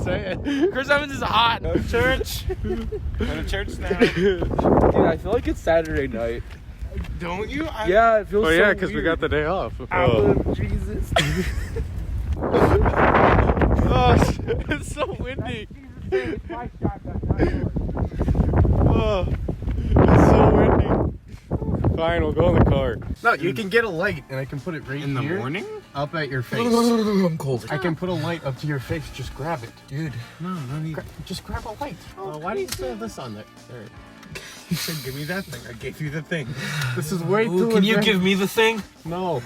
Say it. Chris Evans is hot. Go to church. Go to church now. Dude, I feel like it's Saturday night. Don't you? Yeah, it feels Oh so yeah, because we weird. got the day off. I love Jesus. Oh, it's so windy. Oh, it's so windy. Fine, we'll go in the car. No, you can get a light, and I can put it right In the here, morning? up at your face. I'm cold. I can put a light up to your face. Just grab it. Dude. No need. Just grab a light. Why do you still have this on there? There. You said, give me that thing. I gave you the thing. This is way Ooh, too can you advanced. give me the thing? No.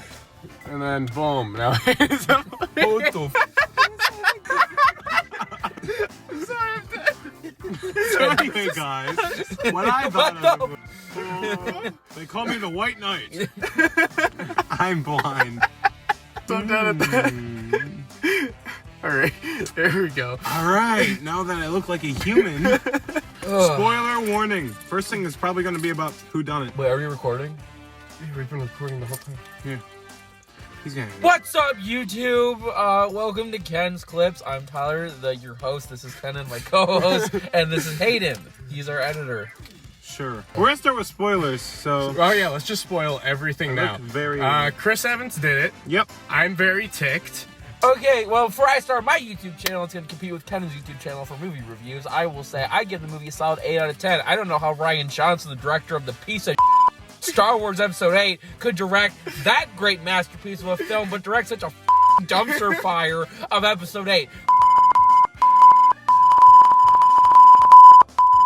And then boom. Now it's up. What the So anyway, guys, what I thought of they call me the White Knight. I'm blind. So down at that. All right, there we go. All right, now that I look like a human, spoiler warning. First thing is probably going to be about who done it. Wait, are we recording? We've been recording the whole time. Yeah. He's gonna. What's up, YouTube? Welcome to Ken's Clips. I'm Tyler, your host. This is Ken and my co-host, and this is Hayden. He's our editor. Sure. We're gonna start with spoilers. So. Oh yeah, let's just spoil everything now. Look very. Chris Evans did it. Yep. I'm very ticked. Okay, well, before I start my YouTube channel, it's going to compete with Ken's YouTube channel for movie reviews. I will say I give the movie a solid 8 out of 10. I don't know how Rian Johnson, the director of the piece of Star Wars Episode 8, could direct that great masterpiece of a film, but direct such a dumpster fire of Episode 8.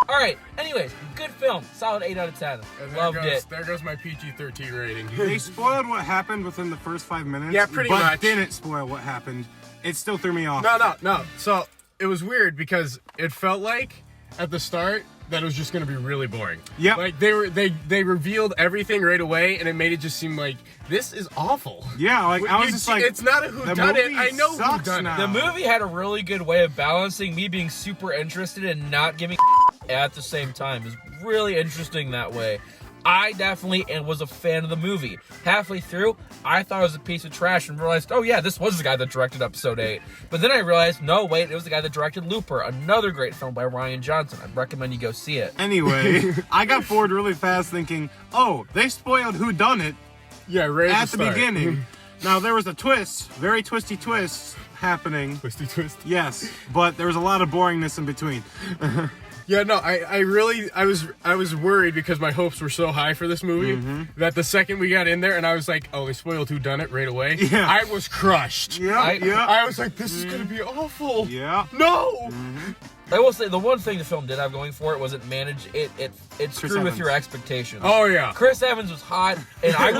Alright, anyways, good film. Solid 8 out of 10. And Loved it. There goes my PG-13 rating. They spoiled what happened within the first 5 minutes. Yeah, pretty but much. didn't spoil what happened. It still threw me off. No. So it was weird because it felt like at the start that it was just gonna be really boring. Yep. Like they revealed everything right away, and it made it just seem like this is awful. Yeah, like I was just like, it's not a the whodunit. movie I know sucks whodunit. now. The movie had a really good way of balancing me being super interested and not giving at the same time. It was really interesting that way. I definitely was a fan of the movie. Halfway through, I thought it was a piece of trash and realized, oh yeah, this was the guy that directed Episode 8. But then I realized, no, wait, it was the guy that directed Looper, another great film by Rian Johnson. I'd recommend you go see it. Anyway, I got bored really fast thinking, oh, they spoiled who done it Yeah, right at the start. beginning. Now there was a twist, very twisty twist happening. Twisty twist. Yes, but there was a lot of boringness in between. Yeah, no, I was worried because my hopes were so high for this movie that the second we got in there and I was like, oh, they spoiled whodunit right away. Yeah. I was crushed. Yeah, yeah. I was like, this is gonna be awful. Yeah. No. I will say, the one thing the film did have going for it was it managed, it screwed with Evans. your expectations. Oh yeah. Chris Evans was hot, and I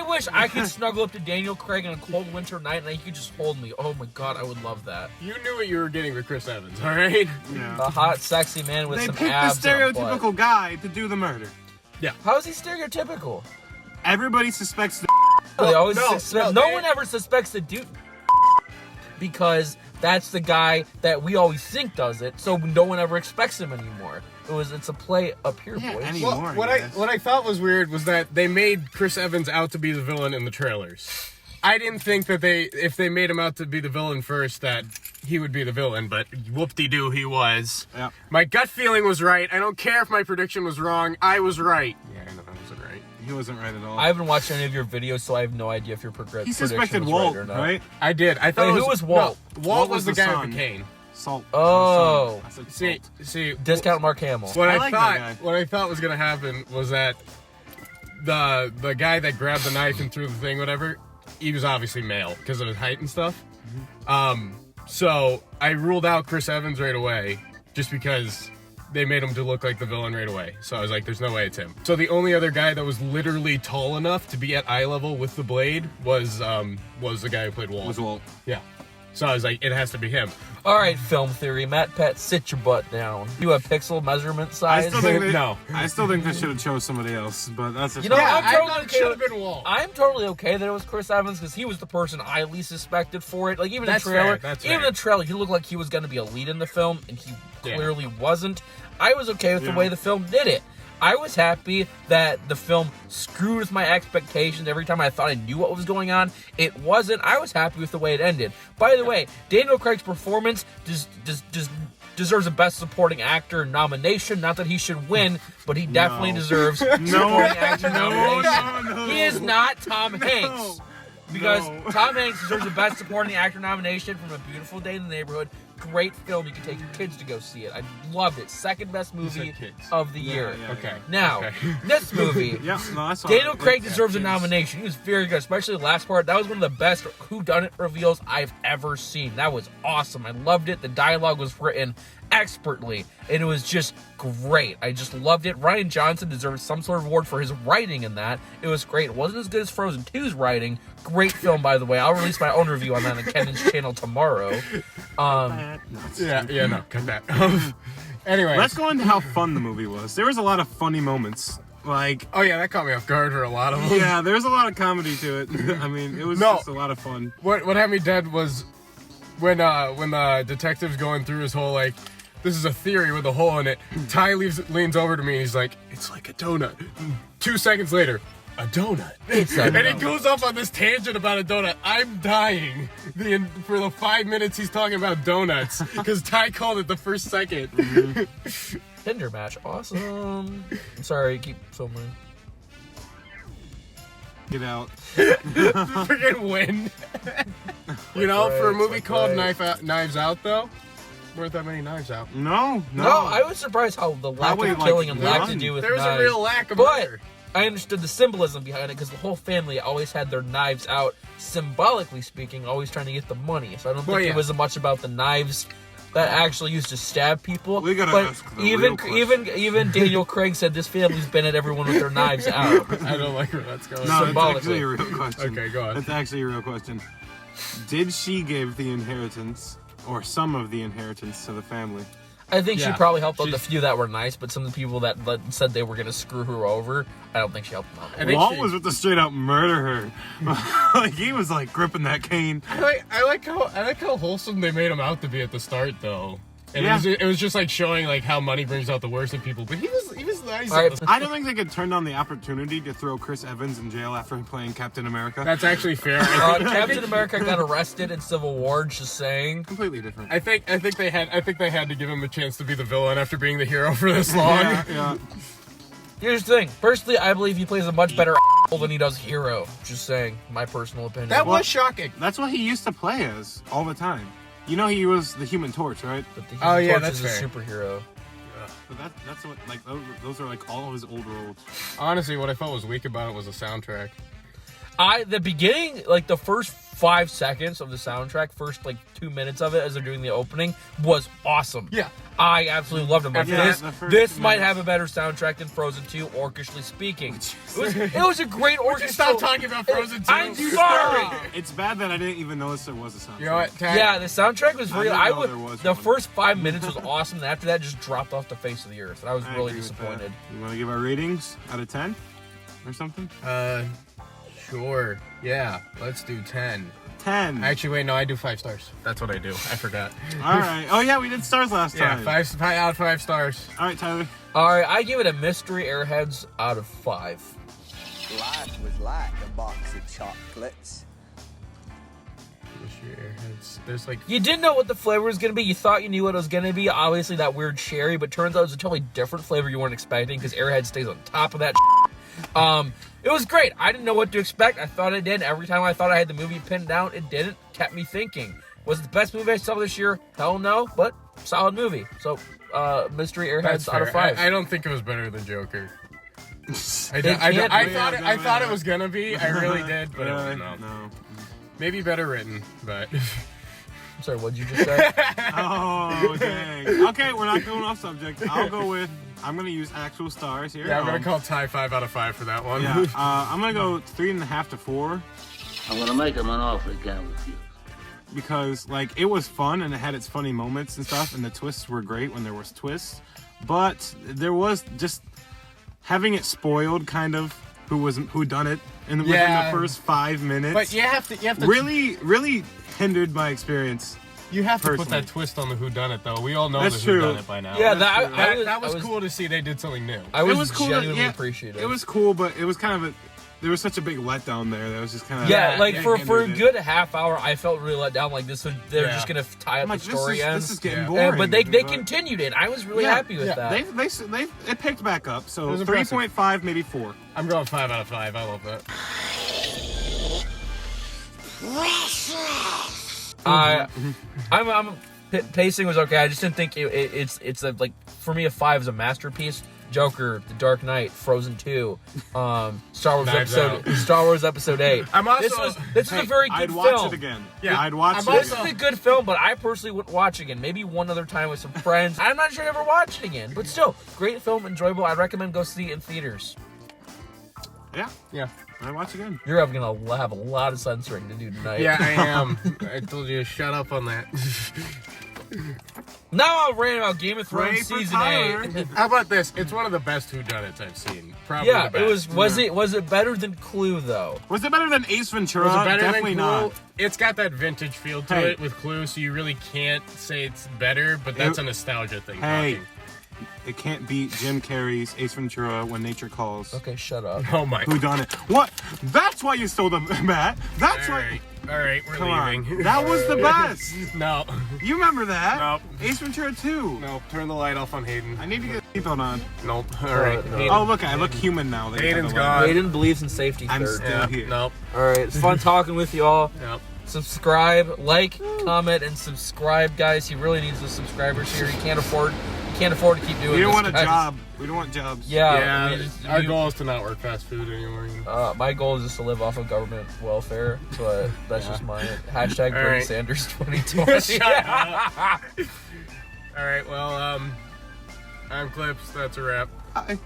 wish I could snuggle up to Daniel Craig on a cold winter night and he could just hold me. Oh my god, I would love that. You knew what you were getting with Chris Evans, all right? Yeah. A hot, sexy man with They some picked the abs. and a butt. stereotypical guy to do the murder. How is he stereotypical? Everybody suspects the They always no, suspect. no, No they- one ever suspects the dude because that's the guy that we always think does it. So no one ever expects him anymore. It's a play up here, Yeah, boys. anymore. Well, I what I thought was weird was that they made Chris Evans out to be the villain in the trailers. I didn't think that if they made him out to be the villain first, that he would be the villain, but whoop-de-doo, he was. Yeah. My gut feeling was right. I don't care if my prediction was wrong. I was right. Yeah, I know I wasn't right. He wasn't right at all. I haven't watched any of your videos, so I have no idea if your He suspected prediction was Walt, right or not. right? I did. I thought Wait, it was, who was Walt? No, Walt was the the guy son. with the cane. Salt. Oh. I said See, salt. Discount Mark Hamill. what I I, like that guy. thought, what I thought was gonna happen was that the guy that grabbed the knife and threw the thing, whatever, he was obviously male because of his height and stuff. So I ruled out Chris Evans right away just because they made him to look like the villain right away. So I was like, there's no way it's him. So the only other guy that was literally tall enough to be at eye level with the blade was the guy who played Walt. Was Walt. Yeah. So I was like, it has to be him. All right, film theory. Matt Pett, sit your butt down. You have pixel measurement I size. still think they, No. I still think they should have chose somebody else, but that's a You know, Yeah, I'm I totally thought it okay should with- have been Walt. I'm totally okay that it was Chris Evans because he was the person I least suspected for it. Like even That's the trailer, fair, that's even fair. the trailer, he looked like he was going to be a lead in the film, and he Yeah. clearly wasn't. I was okay with the Yeah. way the film did it. I was happy that the film screwed with my expectations every time I thought I knew what was going on. It wasn't. I was happy with the way it ended. By the way, Daniel Craig's performance deserves a Best Supporting Actor nomination. Not that he should win, but he definitely deserves Supporting Actor nomination. no. He is not Tom Hanks. Because No. Tom Hanks deserves the Best Supporting Actor nomination from A Beautiful Day in the Neighborhood. Great film. You can take your kids to go see it. I loved it. Second best movie kids. of the year. yeah. Okay. Now, Okay. this movie, Yeah, no, I saw Daniel it. Craig Yeah, deserves a kids. nomination. He was very good, especially the last part. That was one of the best whodunit reveals I've ever seen. That was awesome. I loved it. The dialogue was written expertly, and it was just great. I just loved it. Ryan Johnson deserves some sort of award for his writing in that. It was great. It wasn't as good as Frozen 2's writing. Great film, by the way. I'll release my own review on that on Kenan's channel tomorrow. Yeah, no, cut that. Anyway. Let's go into how fun the movie was. There was a lot of funny moments. Like, Oh yeah, that caught me off guard for a lot of them. yeah, there's a lot of comedy to it. I mean, it was No. just a lot of fun. What had me dead was when the detective's going through his whole like, this is a theory with a hole in it. Ty leans over to me and he's like, it's like a donut. 2 seconds later, a donut. It's a And donut. he goes off on this tangent about a donut. I'm dying for the 5 minutes he's talking about donuts because Ty called it the first second. Tinder match. Awesome. I'm sorry, keep filming. Get out. Freaking win. You know, for a Right, movie like called right. Knives Out, though, weren't that many knives out. No. No, I was surprised how the lack Probably, of like, killing and lack to none. do with There was knives. a real lack of But murder. I understood the symbolism behind it because the whole family always had their knives out, symbolically speaking, always trying to get the money. So I don't think Well, yeah. it was much about the knives that actually used to stab people. We gotta but ask the even real question. even Daniel Craig said this family's been at everyone with their knives out. I don't like where that's going. No, it's Symbolically. actually a real question. Okay, go on. It's actually a real question. Did she give the inheritance, or some of the inheritance, to the family? I think she Yeah. probably helped out the She's- few that were nice, but some of the people that said they were going to screw her over, I don't think she helped them out. I think Walt she- was with the straight up murder her. Like, he was like gripping that cane. I like how wholesome they made him out to be at the start, though. And Yeah. it was just like showing like how money brings out the worst in people. But he was nice. All right. at the- I don't think they could turn down the opportunity to throw Chris Evans in jail after playing Captain America. That's actually fair. I think, Captain America got arrested in Civil War, just saying. completely different. I think they had to give him a chance to be the villain after being the hero for this long. Yeah. Here's the thing. Personally, I believe he plays a much better than he does hero. Just saying, my personal opinion. That was shocking. That's what he used to play as all the time. You know, he was the Human Torch, right? But the Oh, Human yeah, Torch that's is a fair. superhero. But that's what, like, those are like all of his old roles. Honestly, what I felt was weak about it was the soundtrack. The beginning, like the first 5 seconds of the soundtrack, first like 2 minutes of it as they're doing the opening, was awesome. Yeah. I absolutely loved it. But Yeah, this the first this 2 might minutes. have a better soundtrack than Frozen 2, orchestrally speaking. It was a great orchestral. Stop talking about Frozen 2. I'm sorry. It's bad that I didn't even notice there was a soundtrack. You know what? Tad? Yeah, the soundtrack was I real. didn't I know would. there was The one. first 5 minutes was awesome, and after that, just dropped off the face of the earth. And I was I really agree with that. disappointed. You want to give our ratings out of 10 or something? Sure. Yeah. Let's do 10. 10. Actually, wait. No, I do 5 stars. That's what I do. I forgot. All right. Oh yeah, we did stars last Yeah, time. 5 out of 5 stars. All right, Tyler. All right, I give it a Mystery Airheads out of 5. Life was like a box of chocolates. There's like You didn't know what the flavor was gonna be. You thought you knew what it was gonna be. Obviously, that weird cherry, but turns out it was a totally different flavor you weren't expecting because Airhead stays on top of that. It was great. I didn't know what to expect. I thought it did. Every time I thought I had the movie pinned down, it didn't. Kept me thinking. Was it the best movie I saw this year? Hell no, but solid movie. So, Mystery Airheads that's out of fair. 5. I don't think it was better than Joker. I They can't thought it was gonna be. I really did, but it was not. No. Maybe better written, but I'm sorry, what'd you just say? Oh dang. Okay, we're not going off subject. I'm gonna use actual stars here. yeah, I'm gonna call Ty 5 out of 5 for that one. Yeah. I'm gonna go 3.5 to 4 I'm gonna make him an offer he can't refuse. because like it was fun and it had its funny moments and stuff, and the twists were great when there was twists, but there was just having it spoiled kind of who done it within Yeah. the first 5 minutes. But you have to really hindered my experience. You have to put Personally. that twist on the whodunit, though. We all know That's the true. whodunit by now. Yeah, that was cool to see they did something new. I was, It was cool. genuinely Yeah, appreciative. it was cool, but it was kind of there was such a big letdown there. That was just kind of Yeah, like for a hindered it. good half hour, I felt really let down. Like they're just gonna tie up I'm like, the story this is ends. getting Yeah. boring. But they continued it. I was really happy with that. They it picked back up. It So was impressive. 3.5, maybe 4. I'm going 5 out of 5. I love that. Pacing was okay. I just didn't think it's a, like, for me, a 5 is a masterpiece. Joker, The Dark Knight, Frozen 2, Star Wars Episode 8. I'm also- this is a very good I'd film. watch it again. Yeah, I'd watch I'm it This again. is a good film, but I personally wouldn't watch again. Maybe one other time with some friends. I'm not sure I'd ever watch it again. But still, great film, enjoyable. I'd recommend go see it in theaters. Yeah, Yeah. I'd watch again. You're gonna have a lot of censoring to do tonight. Yeah, I am. I told you to shut up on that. Now I'll rant about Game of Pray Thrones for season Tyler. 8. How about this? It's one of the best whodunits I've seen. Probably Yeah, the it best. was it better than Clue though? Was it better than Ace Ventura? Was it better Definitely than Clue? not. It's got that vintage feel to Hey. it with Clue, so you really can't say it's better, but that's a nostalgia thing. Hey, talking. it can't beat Jim Carrey's Ace Ventura: When Nature Calls. Okay, shut up. Oh my. Who done it? What? That's why you stole the Matt. That's All why. right. All right, we're Come leaving. on. That was the best. No. You remember that? Nope. Ace Ventura 2. Nope. Turn the light off on Hayden. I need to get a seatbelt on. Nope. All right. no. Hayden. Oh, look, I look human now. They Hayden's got the light. gone. Hayden believes in safety I'm third. still Yeah. here. Nope. All right, it's fun talking with you all. Nope. Subscribe, like, comment, and subscribe, guys. He really needs the subscribers here. He can't afford to keep doing We this. don't want a guys. job. We don't want jobs. Yeah, Yeah. Our goal is to not work fast food anymore. My goal is just to live off of government welfare, but that's just my hashtag All Bernie right. Sanders 2020. All right. Well, I'm Clips. That's a wrap. Bye.